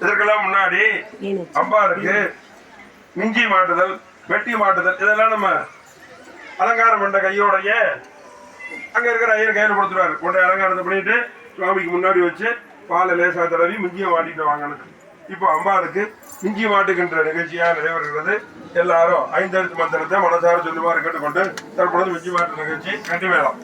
இதற்கெல்லாம் முன்னாடி அம்பாளுக்கு மிஞ்சி மாட்டுதல், வெட்டி மாட்டுதல் இதெல்லாம் நம்ம அலங்காரம் பண்ண கையோடைய அங்க இருக்கிற ஐயர் கையில கொடுத்துருவாரு. கொண்ட அலங்காரத்தை பண்ணிட்டு சுவாமிக்கு முன்னாடி வச்சு பாலை லேசா தடவி மிஞ்சிய மாட்டிட்டு வாங்கணும். இப்போ அம்பாளுக்கு மிஞ்சி மாட்டுகின்ற நிகழ்ச்சியா நிறைவேறுகிறது. எல்லாரும் 5 எழுத்து மந்திரத்தை மனசார சொல்லுமாறு கேட்டுக்கொண்டு தற்பொழுது மிஞ்சி மாட்டு நிகழ்ச்சி கட்டி மேளம்.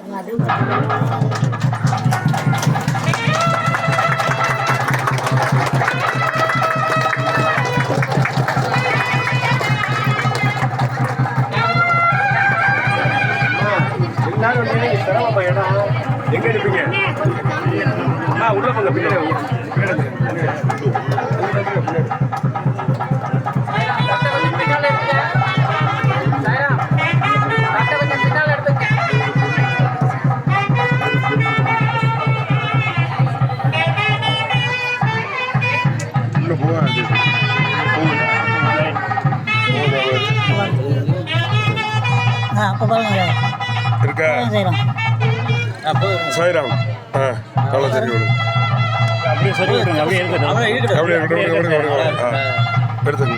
எங்க இருப்பீங்க? உள்ள போங்க, பின்னாடி இருக்கா சாய்ராம் அப்படியே எடுத்துங்க.